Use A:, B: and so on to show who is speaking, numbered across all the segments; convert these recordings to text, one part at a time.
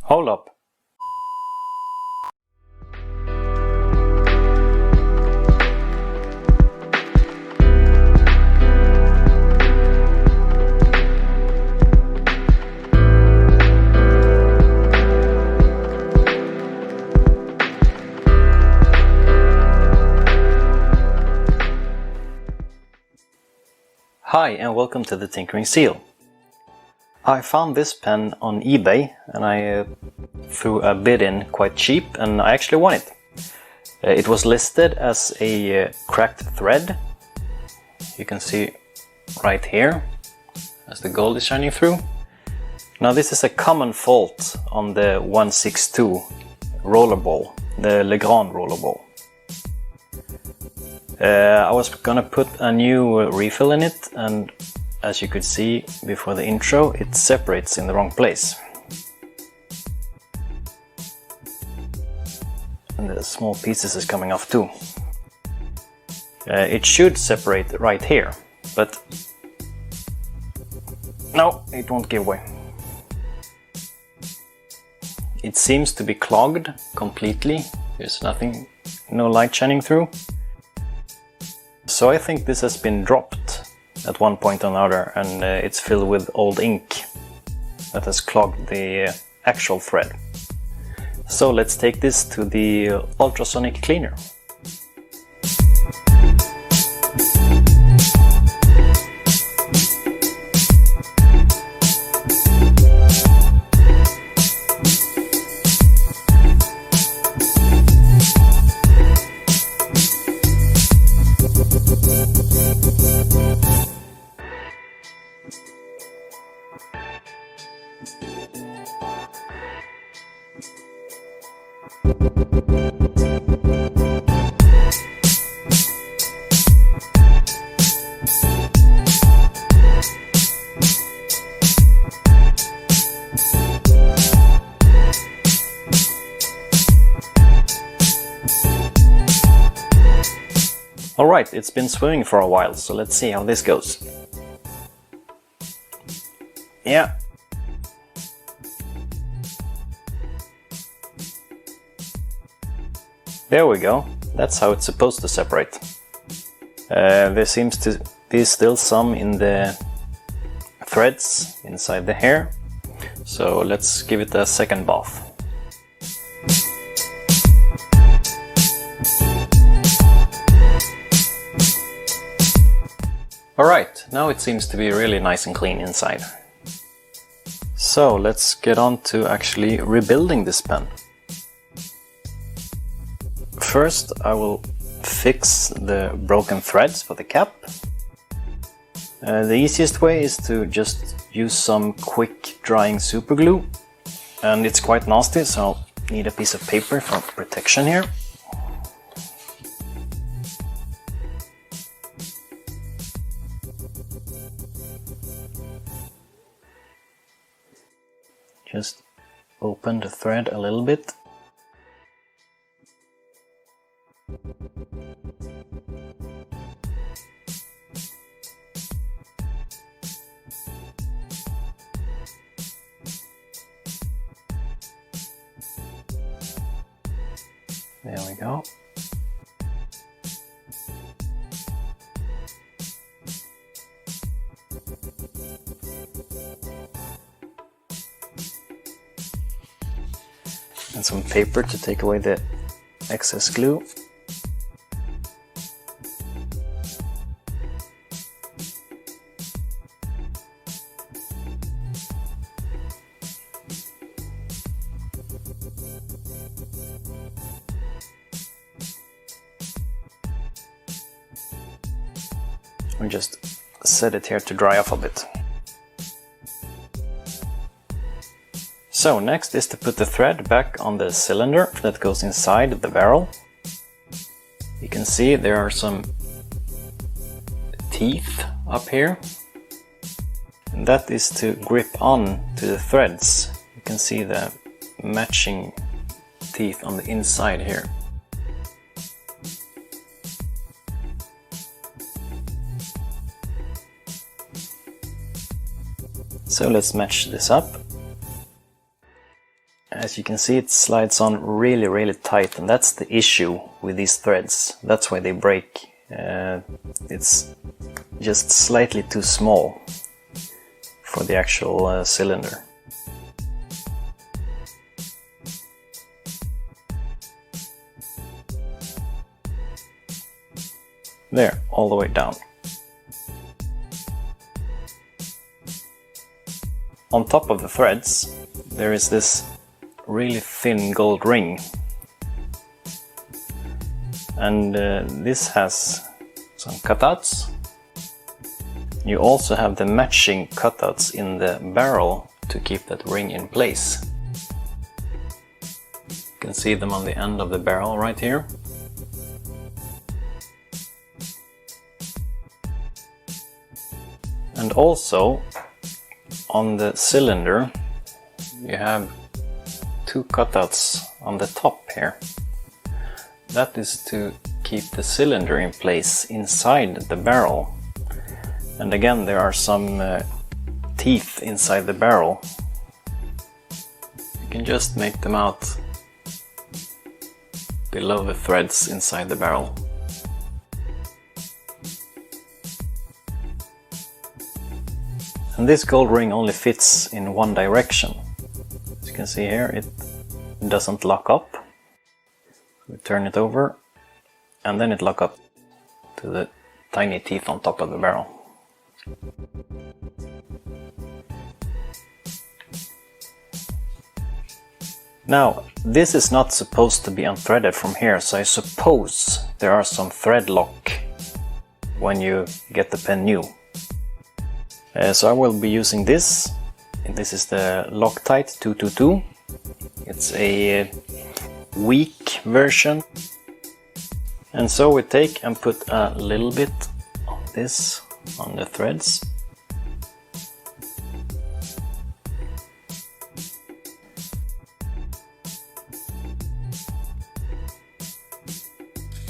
A: Hold up. Hi and welcome to the Tinkering Seal. I found this pen on eBay and I threw a bid in quite cheap and I actually won it. It was listed as a cracked thread. You can see right here as the gold is shining through. Now this is a common fault on the 162 rollerball, the Legrand rollerball. I was gonna put a new refill in it, and as you could see before the intro, it separates in the wrong place. And the small pieces is coming off too. It should separate right here, but no, it won't give way. It seems to be clogged completely. There's nothing, no light shining through. So I think this has been dropped at one point or another, and it's filled with old ink that has clogged the actual thread. So let's take this to the ultrasonic cleaner. Alright, it's been swimming for a while, so let's see how this goes. Yeah. There we go. That's how it's supposed to separate. There seems to be still some in the threads inside the hair, so let's give it a second bath. Alright, now it seems to be really nice and clean inside. So let's get on to actually rebuilding this pen. First I will fix the broken threads for the cap. The easiest way is to just use some quick drying super glue, and it's quite nasty, so I'll need a piece of paper for protection here. Just open the thread a little bit. There we go. And some paper to take away the excess glue. And just set it here to dry off a bit. So next is to put the thread back on the cylinder that goes inside the barrel. You can see there are some teeth up here. And that is to grip on to the threads. You can see the matching teeth on the inside here. So let's match this up. As you can see, it slides on really tight, and that's the issue with these threads. That's why they break. It's just slightly too small for the actual cylinder. There, all the way down. On top of the threads, there is this really thin gold ring. And this has some cutouts. You also have the matching cutouts in the barrel to keep that ring in place. You can see them on the end of the barrel right here. And also on the cylinder you have two cutouts on the top here. That is to keep the cylinder in place inside the barrel. And again, there are some teeth inside the barrel. You can just make them out below the threads inside the barrel. And this gold ring only fits in one direction. As you can see here, it doesn't lock up. We turn it over and then it locks up to the tiny teeth on top of the barrel. Now, this is not supposed to be unthreaded from here, so I suppose there are some thread lock when you get the pen new. So I will be using this. This is the Loctite 222. It's a weak version. And so we take and put a little bit of this on the threads.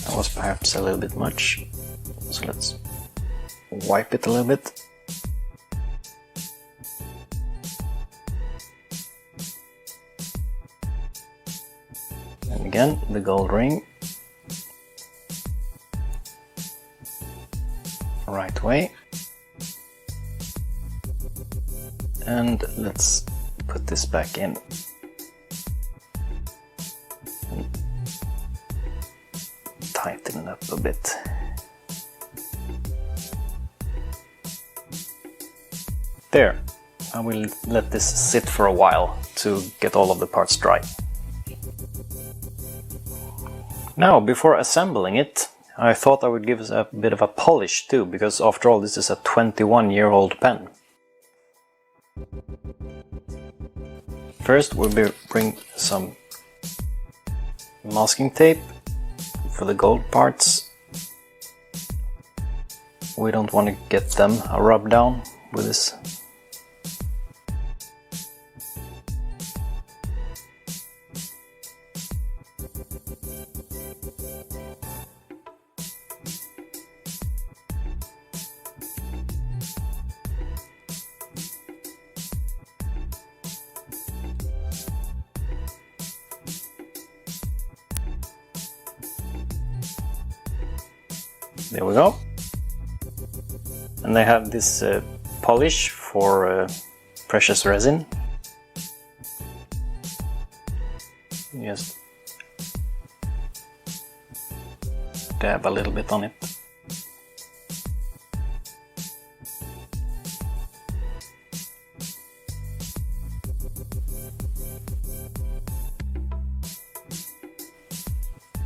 A: That was perhaps a little bit much. So let's wipe it a little bit. And again, the gold ring. Right way. And let's put this back in. And tighten it up a bit. There. I will let this sit for a while to get all of the parts dry. Now, before assembling it, I thought I would give it a bit of a polish too, because after all this is a 21-year-old pen. First we'll bring some masking tape for the gold parts. We don't want to get them rubbed down with this. There we go. And I have this polish for precious resin. Just dab a little bit on it.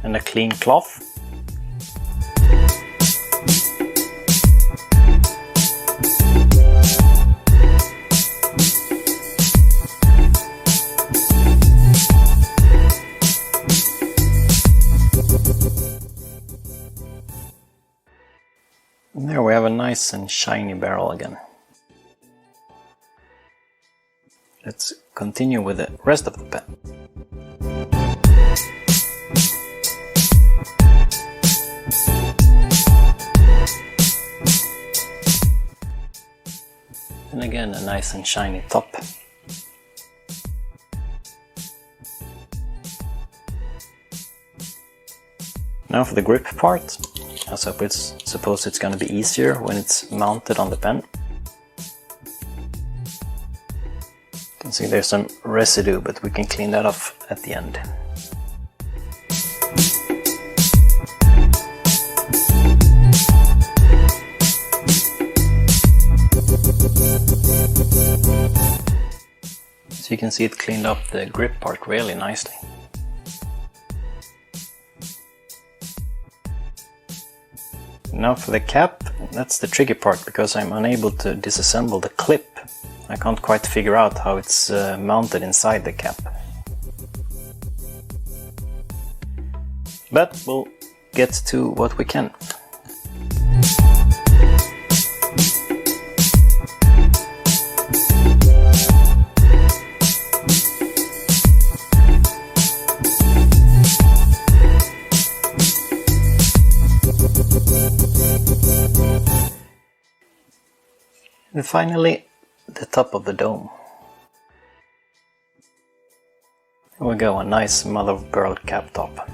A: And a clean cloth. There we have a nice and shiny barrel again. Let's continue with the rest of the pen. And And again, a nice and shiny top. Now for the grip part. I suppose it's going to be easier when it's mounted on the pen. You can see there's some residue, but we can clean that off at the end. So you can see it cleaned up the grip part really nicely. Now for the cap, that's the tricky part because I'm unable to disassemble the clip. I can't quite figure out how it's mounted inside the cap. But we'll get to what we can. And finally, the top of the dome. Here we go, a nice mother of pearl cap top.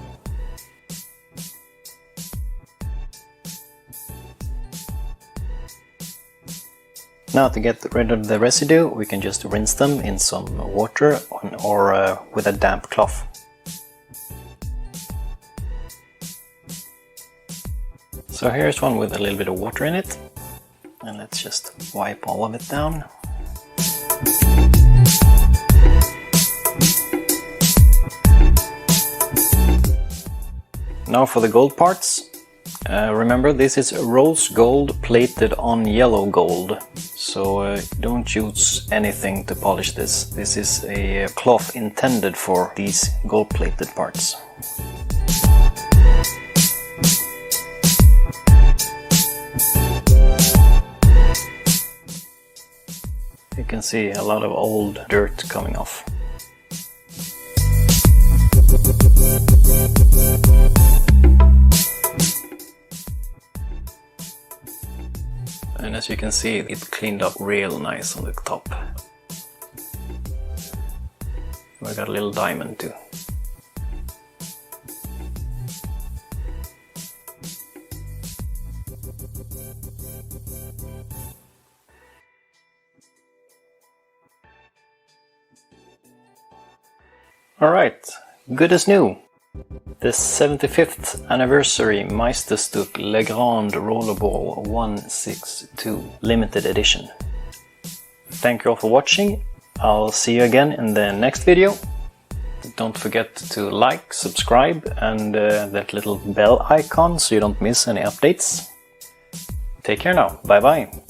A: Now to get rid of the residue, we can just rinse them in some water or with a damp cloth. So here's one with a little bit of water in it. And let's just wipe all of it down. Now for the gold parts. Remember, this is rose gold plated on yellow gold. So don't use anything to polish this. This is a cloth intended for these gold plated parts. You can see a lot of old dirt coming off. And as you can see, it cleaned up real nice on the top. We got a little diamond too. Alright, good as new! The 75th anniversary Meisterstück Le Grand Rollerball 162 limited edition. Thank you all for watching. I'll see you again in the next video. Don't forget to like, subscribe and that little bell icon so you don't miss any updates. Take care now, bye bye!